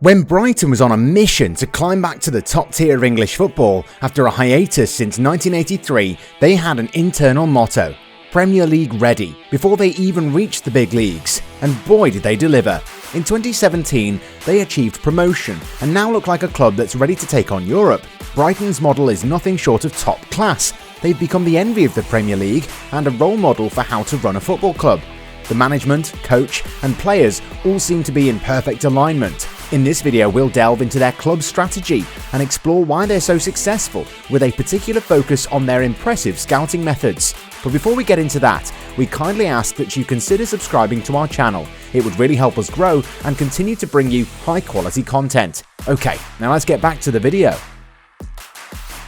When Brighton was on a mission to climb back to the top tier of English football after a hiatus since 1983, they had an internal motto: Premier League ready, before they even reached the big leagues. And boy did they deliver. In 2017, they achieved promotion and now look like a club that's ready to take on Europe. Brighton's model is nothing short of top class. They've become the envy of the Premier League and a role model for how to run a football club. The management, coach, and players all seem to be in perfect alignment. In this video, we'll delve into their club strategy and explore why they're so successful, with a particular focus on their impressive scouting methods. But before we get into that, we kindly ask that you consider subscribing to our channel. It would really help us grow and continue to bring you high quality content. Okay, now let's get back to the video.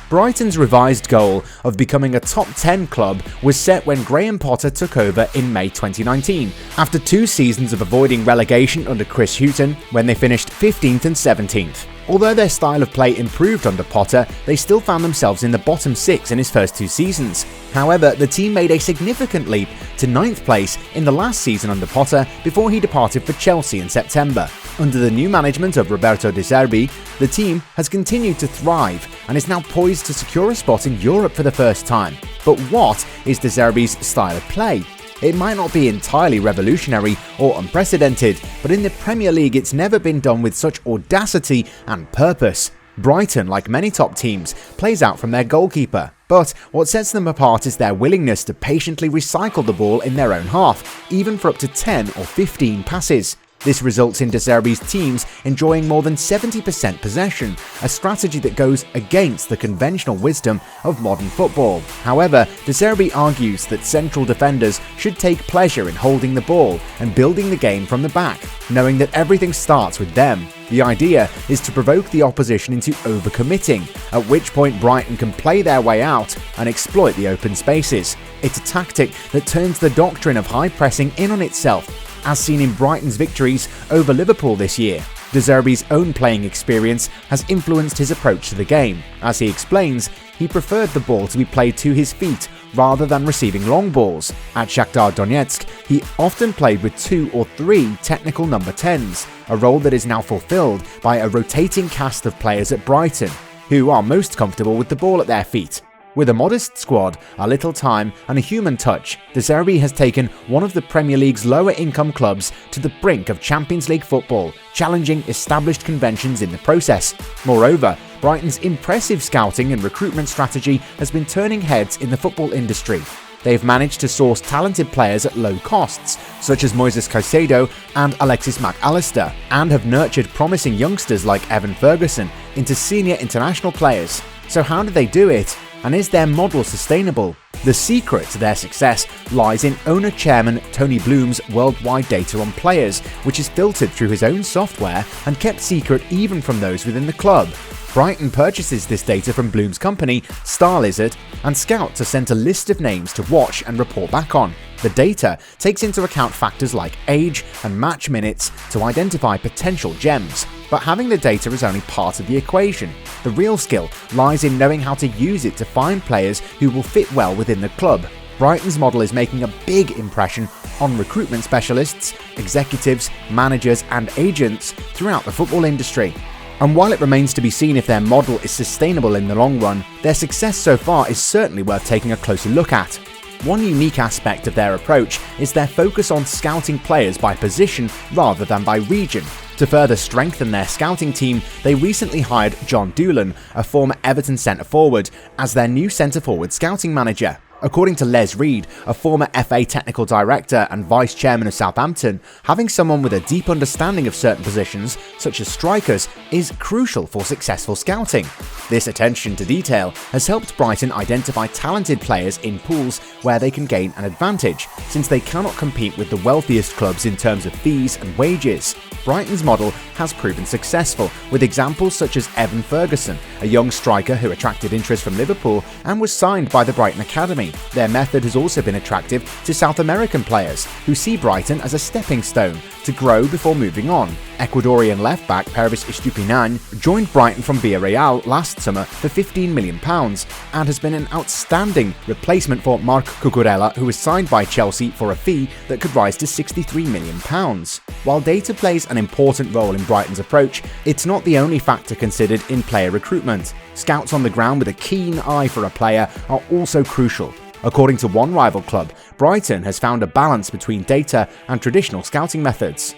Brighton's revised goal of becoming a top 10 club was set when Graham Potter took over in May 2019, after 2 seasons of avoiding relegation under Chris Hughton, when they finished 15th and 17th. Although their style of play improved under Potter, they still found themselves in the bottom 6 in his first 2 seasons. However, the team made a significant leap to 9th place in the last season under Potter before he departed for Chelsea in September. Under the new management of Roberto De Zerbi, the team has continued to thrive and is now poised to secure a spot in Europe for the first time. But what is De Zerbi's style of play? It might not be entirely revolutionary or unprecedented, but in the Premier League it's never been done with such audacity and purpose. Brighton, like many top teams, plays out from their goalkeeper. But what sets them apart is their willingness to patiently recycle the ball in their own half, even for up to 10 or 15 passes. This results in De Zerbi's teams enjoying more than 70% possession, a strategy that goes against the conventional wisdom of modern football. However, De Zerbi argues that central defenders should take pleasure in holding the ball and building the game from the back, knowing that everything starts with them. The idea is to provoke the opposition into overcommitting, at which point Brighton can play their way out and exploit the open spaces. It's a tactic that turns the doctrine of high pressing in on itself, as seen in Brighton's victories over Liverpool this year. De Zerbi's own playing experience has influenced his approach to the game. As he explains, he preferred the ball to be played to his feet rather than receiving long balls. At Shakhtar Donetsk, he often played with 2 or 3 technical number 10s, a role that is now fulfilled by a rotating cast of players at Brighton, who are most comfortable with the ball at their feet. With a modest squad, a little time, and a human touch, De Zerbi has taken one of the Premier League's lower-income clubs to the brink of Champions League football, challenging established conventions in the process. Moreover, Brighton's impressive scouting and recruitment strategy has been turning heads in the football industry. They've managed to source talented players at low costs, such as Moises Caicedo and Alexis McAllister, and have nurtured promising youngsters like Evan Ferguson into senior international players. So how do they do it? And is their model sustainable? The secret to their success lies in owner-chairman Tony Bloom's worldwide data on players, which is filtered through his own software and kept secret even from those within the club. Brighton purchases this data from Bloom's company, Star Lizard, and Scout to send a list of names to watch and report back on. The data takes into account factors like age and match minutes to identify potential gems. But having the data is only part of the equation. The real skill lies in knowing how to use it to find players who will fit well within the club. Brighton's model is making a big impression on recruitment specialists, executives, managers, and agents throughout the football industry. And while it remains to be seen if their model is sustainable in the long run, their success so far is certainly worth taking a closer look at. One unique aspect of their approach is their focus on scouting players by position rather than by region. To further strengthen their scouting team, they recently hired John Doolan, a former Everton centre-forward, as their new centre-forward scouting manager. According to Les Reed, a former FA technical director and vice chairman of Southampton, having someone with a deep understanding of certain positions, such as strikers, is crucial for successful scouting. This attention to detail has helped Brighton identify talented players in pools where they can gain an advantage, since they cannot compete with the wealthiest clubs in terms of fees and wages. Brighton's model has proven successful, with examples such as Evan Ferguson, a young striker who attracted interest from Liverpool and was signed by the Brighton Academy. money. Their method has also been attractive to South American players, who see Brighton as a stepping stone to grow before moving on. Ecuadorian left-back Pervis Estupiñán joined Brighton from Villarreal last summer for £15 million and has been an outstanding replacement for Marc Cucurella, who was signed by Chelsea for a fee that could rise to £63 million. While data plays an important role in Brighton's approach, it's not the only factor considered in player recruitment. Scouts on the ground with a keen eye for a player are also crucial. According to one rival club, Brighton has found a balance between data and traditional scouting methods.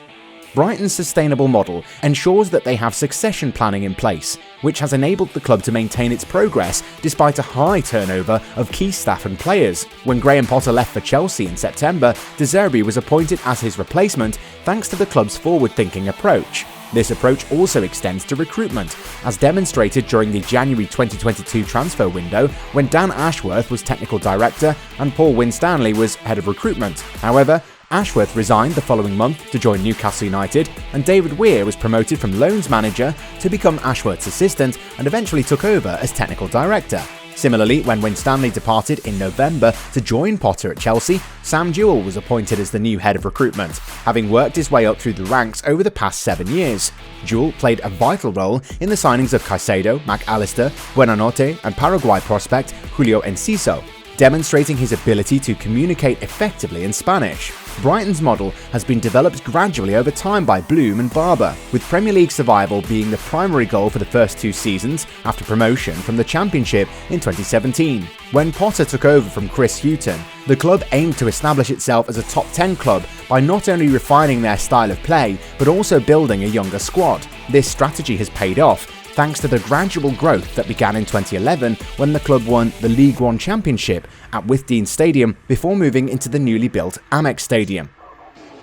Brighton's sustainable model ensures that they have succession planning in place, which has enabled the club to maintain its progress despite a high turnover of key staff and players. When Graham Potter left for Chelsea in September, De Zerbi was appointed as his replacement thanks to the club's forward-thinking approach. This approach also extends to recruitment, as demonstrated during the January 2022 transfer window when Dan Ashworth was technical director and Paul Winstanley was head of recruitment. However, Ashworth resigned the following month to join Newcastle United, and David Weir was promoted from loans manager to become Ashworth's assistant and eventually took over as technical director. Similarly, when Winstanley departed in November to join Potter at Chelsea, Sam Jewell was appointed as the new head of recruitment, having worked his way up through the ranks over the past 7 years. Jewell played a vital role in the signings of Caicedo, McAllister, Buonanotte and Paraguay prospect Julio Enciso, demonstrating his ability to communicate effectively in Spanish. Brighton's model has been developed gradually over time by Bloom and Barber, with Premier League survival being the primary goal for the first 2 seasons after promotion from the Championship in 2017. When Potter took over from Chris Hughton, the club aimed to establish itself as a top 10 club by not only refining their style of play, but also building a younger squad. This strategy has paid off, thanks to the gradual growth that began in 2011 when the club won the League One Championship at Withdean Stadium before moving into the newly built Amex Stadium.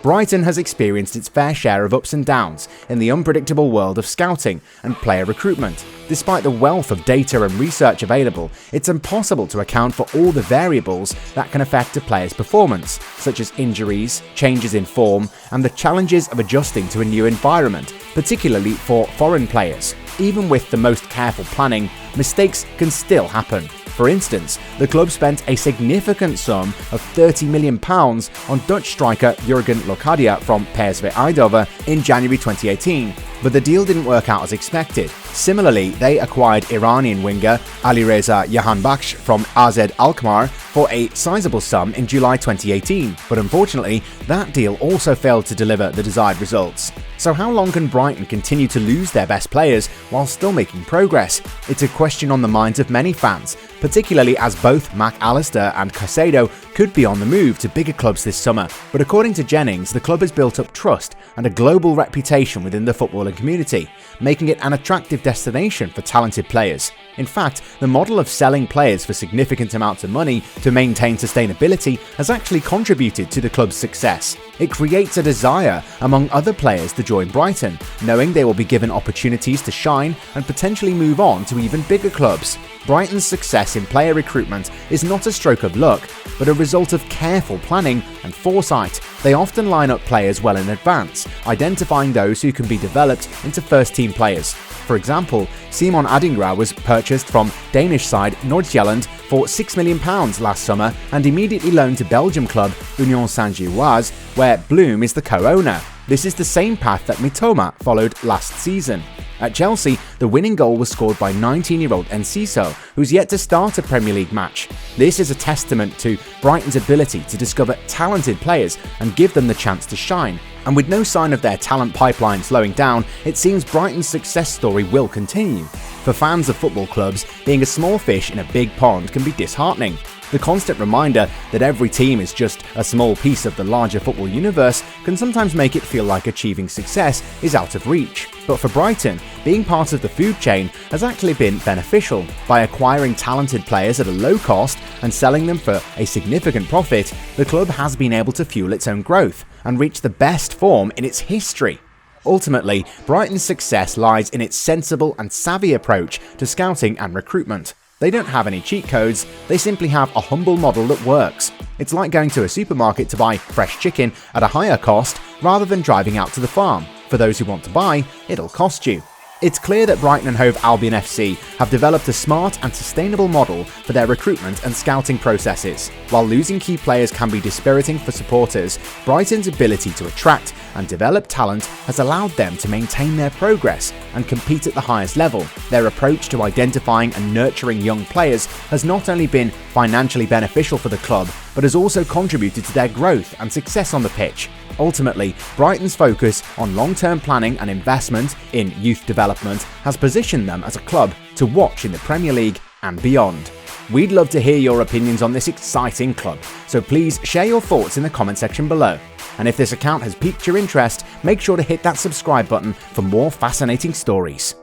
Brighton has experienced its fair share of ups and downs in the unpredictable world of scouting and player recruitment. Despite the wealth of data and research available, it's impossible to account for all the variables that can affect a player's performance, such as injuries, changes in form, and the challenges of adjusting to a new environment, particularly for foreign players. Even with the most careful planning, mistakes can still happen. For instance, the club spent a significant sum of £30 million on Dutch striker Jurgen Locadia from PSV Eindhoven in January 2018, but the deal didn't work out as expected. Similarly, they acquired Iranian winger Alireza Jahanbakhsh from AZ Alkmaar for a sizable sum in July 2018, but unfortunately, that deal also failed to deliver the desired results. So how long can Brighton continue to lose their best players while still making progress? It's a question on the minds of many fans, particularly as both McAllister and Caicedo could be on the move to bigger clubs this summer. But according to Jennings, the club has built up trust and a global reputation within the footballing community, making it an attractive destination for talented players. In fact, the model of selling players for significant amounts of money to maintain sustainability has actually contributed to the club's success. It creates a desire among other players to join Brighton, knowing they will be given opportunities to shine and potentially move on to even bigger clubs. Brighton's success in player recruitment is not a stroke of luck, but a result of careful planning and foresight. They often line up players well in advance, identifying those who can be developed into first-team players. For example, Simon Adingra was purchased from Danish side Nordsjælland for £6 million last summer and immediately loaned to Belgium club Union Saint-Gilloise, where Bloom is the co-owner. This is the same path that Mitoma followed last season. At Chelsea, the winning goal was scored by 19-year-old Enciso, who's yet to start a Premier League match. This is a testament to Brighton's ability to discover talented players and give them the chance to shine. And with no sign of their talent pipeline slowing down, it seems Brighton's success story will continue. For fans of football clubs, being a small fish in a big pond can be disheartening. The constant reminder that every team is just a small piece of the larger football universe can sometimes make it feel like achieving success is out of reach. But for Brighton, being part of the food chain has actually been beneficial. By acquiring talented players at a low cost and selling them for a significant profit, the club has been able to fuel its own growth and reach the best form in its history. Ultimately, Brighton's success lies in its sensible and savvy approach to scouting and recruitment. They don't have any cheat codes, they simply have a humble model that works. It's like going to a supermarket to buy fresh chicken at a higher cost rather than driving out to the farm. For those who want to buy, it'll cost you. It's clear that Brighton Hove Albion FC have developed a smart and sustainable model for their recruitment and scouting processes. While losing key players can be dispiriting for supporters, Brighton's ability to attract and develop talent has allowed them to maintain their progress and compete at the highest level. Their approach to identifying and nurturing young players has not only been financially beneficial for the club, but has also contributed to their growth and success on the pitch. Ultimately, Brighton's focus on long-term planning and investment in youth development has positioned them as a club to watch in the Premier League and beyond. We'd love to hear your opinions on this exciting club, so please share your thoughts in the comment section below. And if this account has piqued your interest, make sure to hit that subscribe button for more fascinating stories.